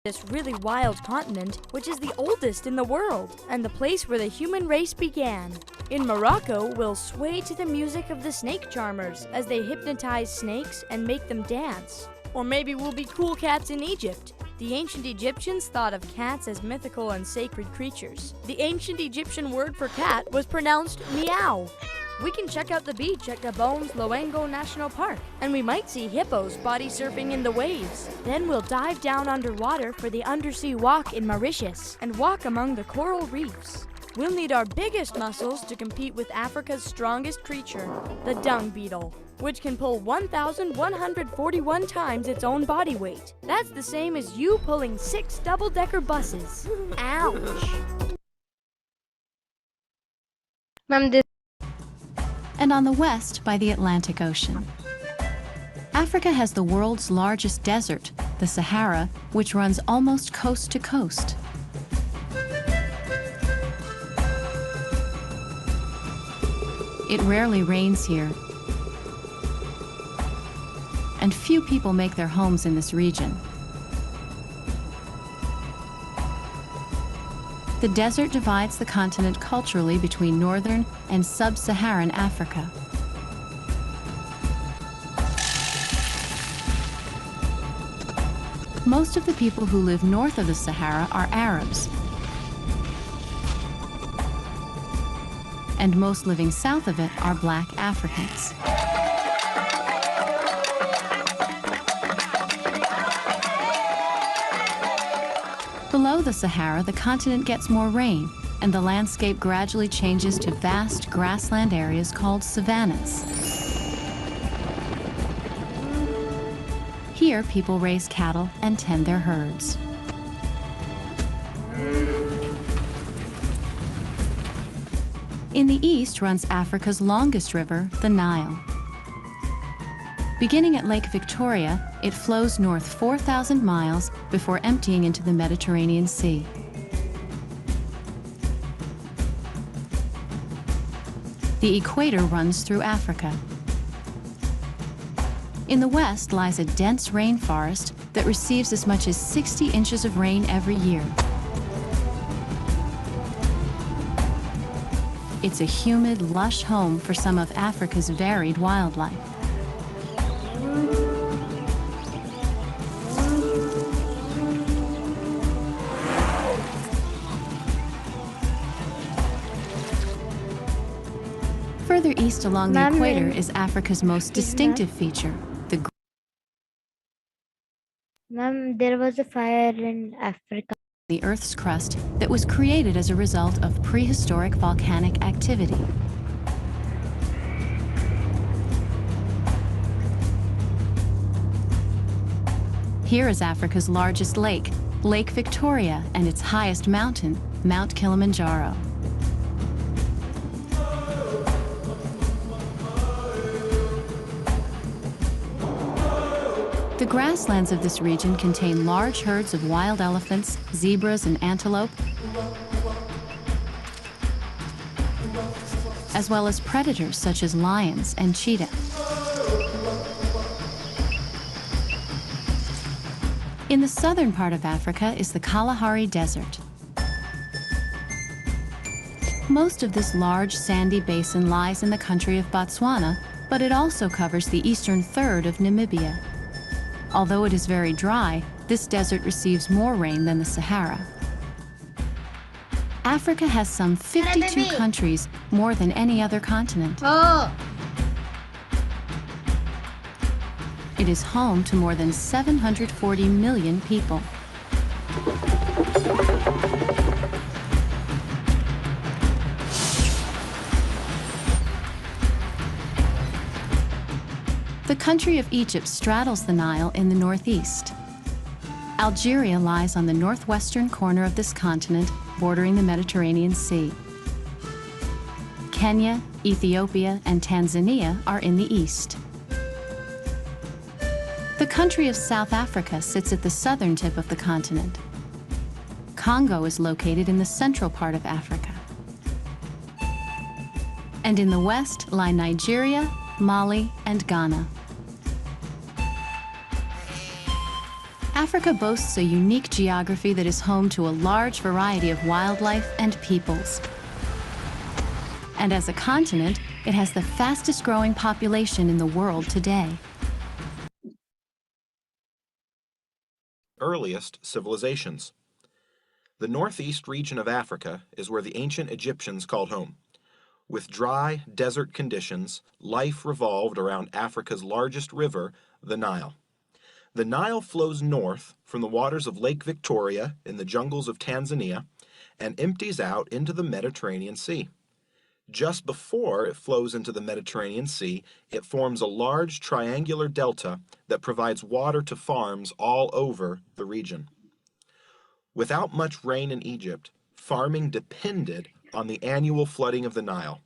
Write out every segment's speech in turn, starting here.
this really wild continent, which is the oldest in the world, and the place where the human race began. In Morocco, we'll sway to the music of the snake charmers as they hypnotize snakes and make them dance. Or maybe we'll be cool cats in Egypt. The ancient Egyptians thought of cats as mythical and sacred creatures. The ancient Egyptian word for cat was pronounced meow. We can check out the beach at Gabon's Loengo National Park, and we might see hippos body surfing in the waves. Then we'll dive down underwater for the undersea walk in Mauritius and walk among the coral reefs. We'll need our biggest muscles to compete with Africa's strongest creature, the dung beetle, which can pull 1,141 times its own body weight. That's the same as you pulling 6 double-decker buses. Ouch! And on the west by the Atlantic Ocean. Africa has the world's largest desert, the Sahara, which runs almost coast to coast. It rarely rains here, and few people make their homes in this region. The desert divides the continent culturally between northern and sub-Saharan Africa. Most of the people who live north of the Sahara are Arabs, and most living south of it are black Africans. Below the Sahara, the continent gets more rain, and the landscape gradually changes to vast grassland areas called savannas. Here, people raise cattle and tend their herds. In the east runs Africa's longest river, the Nile. Beginning at Lake Victoria, it flows north 4,000 miles before emptying into the Mediterranean Sea. The equator runs through Africa. In the west lies a dense rainforest that receives as much as 60 inches of rain every year. It's a humid, lush home for some of Africa's varied wildlife. Further east along the equator is Africa's most distinctive feature, the there was a fire in Africa. The Earth's crust that was created as a result of prehistoric volcanic activity. Here is Africa's largest lake, Lake Victoria, and its highest mountain, Mount Kilimanjaro. The grasslands of this region contain large herds of wild elephants, zebras, and antelope, as well as predators such as lions and cheetah. In the southern part of Africa is the Kalahari Desert. Most of this large sandy basin lies in the country of Botswana, but it also covers the eastern third of Namibia. Although it is very dry, this desert receives more rain than the Sahara. Africa has some 52 countries, more than any other continent. It is home to more than 740 million people. The country of Egypt straddles the Nile in the northeast. Algeria lies on the northwestern corner of this continent, bordering the Mediterranean Sea. Kenya, Ethiopia, and Tanzania are in the east. The country of South Africa sits at the southern tip of the continent. Congo is located in the central part of Africa. And in the west lie Nigeria, Mali, and Ghana. Africa boasts a unique geography that is home to a large variety of wildlife and peoples. And as a continent, it has the fastest growing population in the world today. Earliest civilizations. The northeast region of Africa is where the ancient Egyptians called home. With dry, desert conditions, life revolved around Africa's largest river, the Nile. The Nile flows north from the waters of Lake Victoria in the jungles of Tanzania and empties out into the Mediterranean Sea. Just before it flows into the Mediterranean Sea, it forms a large triangular delta that provides water to farms all over the region. Without much rain in Egypt, farming depended on the annual flooding of the Nile.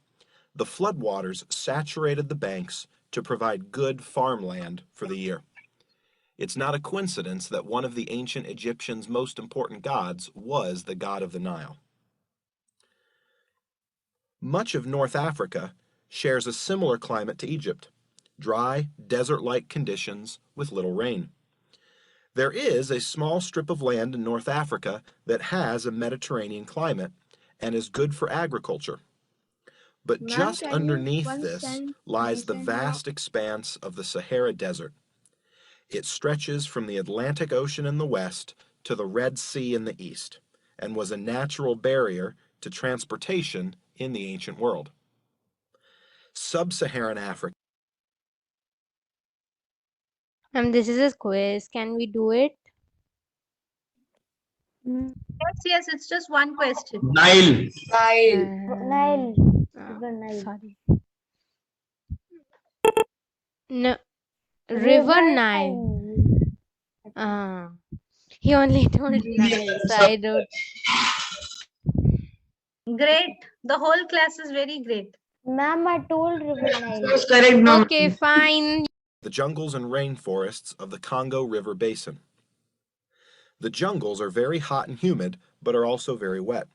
The floodwaters saturated the banks to provide good farmland for the year. It's not a coincidence that one of the ancient Egyptians' most important gods was the god of the Nile. Much of North Africa shares a similar climate to Egypt, dry, desert-like conditions with little rain. There is a small strip of land in North Africa that has a Mediterranean climate and is good for agriculture. But just underneath this lies the vast expanse of the Sahara Desert. It stretches from the Atlantic Ocean in the west to the Red Sea in the east, and was a natural barrier to transportation in the ancient world. Sub-Saharan Africa. This is a quiz. Can we do it? Mm, Yes, it's just one question. Nile. Nile. Uh, River Nile. sorry. No, River Nile. He only told Nile, so I wrote. Great. The whole class is very great. Ma'am, I told River Nile. That's correct, ma'am. Okay, fine. The jungles and rainforests of the Congo River Basin. The jungles are very hot and humid, but are also very wet.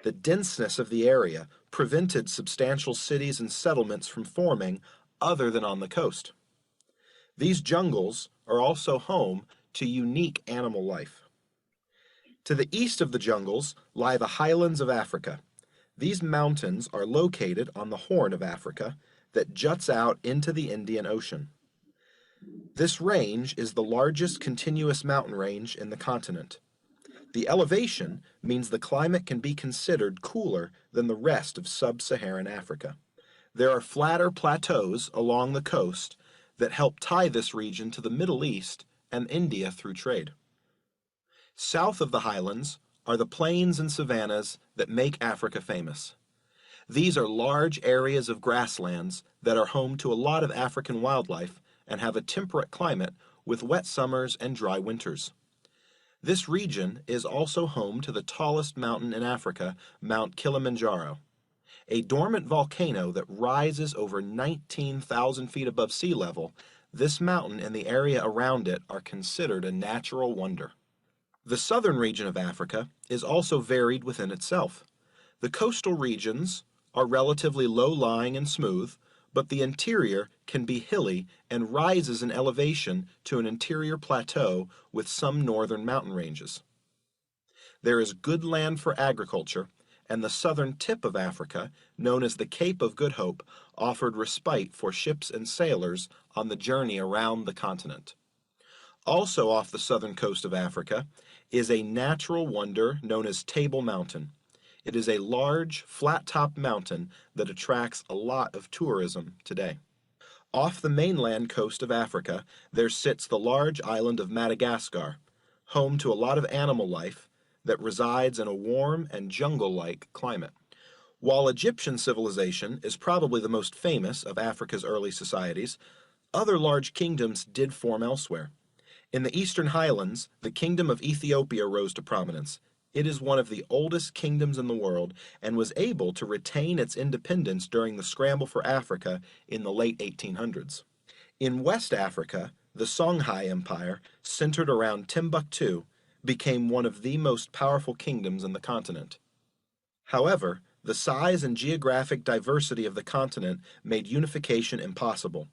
The denseness of the area prevented substantial cities and settlements from forming other than on the coast. These jungles are also home to unique animal life. To the east of the jungles lie the highlands of Africa. These mountains are located on the Horn of Africa that juts out into the Indian Ocean. This range is the largest continuous mountain range in the continent. The elevation means the climate can be considered cooler than the rest of sub-Saharan Africa. There are flatter plateaus along the coast that help tie this region to the Middle East and India through trade. South of the highlands are the plains and savannas that make Africa famous. These are large areas of grasslands that are home to a lot of African wildlife and have a temperate climate with wet summers and dry winters. This region is also home to the tallest mountain in Africa, Mount Kilimanjaro, a dormant volcano that rises over 19,000 feet above sea level. This mountain and the area around it are considered a natural wonder. The southern region of Africa is also varied within itself. The coastal regions are relatively low-lying and smooth, but the interior can be hilly and rises in elevation to an interior plateau with some northern mountain ranges. There is good land for agriculture, and the southern tip of Africa, known as the Cape of Good Hope, offered respite for ships and sailors on the journey around the continent. Also off the southern coast of Africa is a natural wonder known as Table Mountain. It is a large, flat-topped mountain that attracts a lot of tourism today. Off the mainland coast of Africa, there sits the large island of Madagascar, home to a lot of animal life that resides in a warm and jungle-like climate. While Egyptian civilization is probably the most famous of Africa's early societies, other large kingdoms did form elsewhere. In the eastern highlands, the kingdom of Ethiopia rose to prominence. It is one of the oldest kingdoms in the world and was able to retain its independence during the scramble for Africa in the late 1800s. In West Africa, the Songhai Empire, centered around Timbuktu, became one of the most powerful kingdoms in the continent. However, the size and geographic diversity of the continent made unification impossible.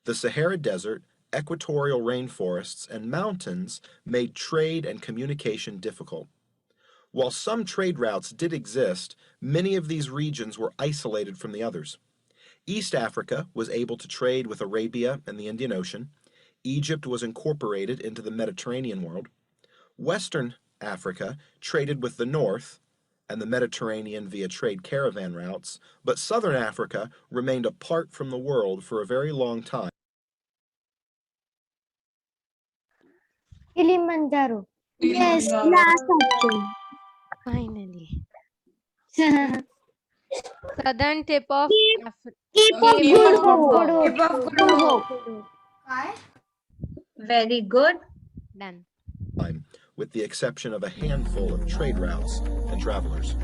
The Sahara Desert equatorial rainforests, and mountains made trade and communication difficult. While some trade routes did exist, many of these regions were isolated from the others. East Africa was able to trade with Arabia and the Indian Ocean. Egypt was incorporated into the Mediterranean world. Western Africa traded with the North and the Mediterranean via trade caravan routes, but Southern Africa remained apart from the world for a very long time. Kilimanjaro. Yes, last option. Finally. Southern tip of Cape of Cape Good of Hope. Cape of Good Hope. Very good. Done. With the exception of a handful of trade routes and travelers.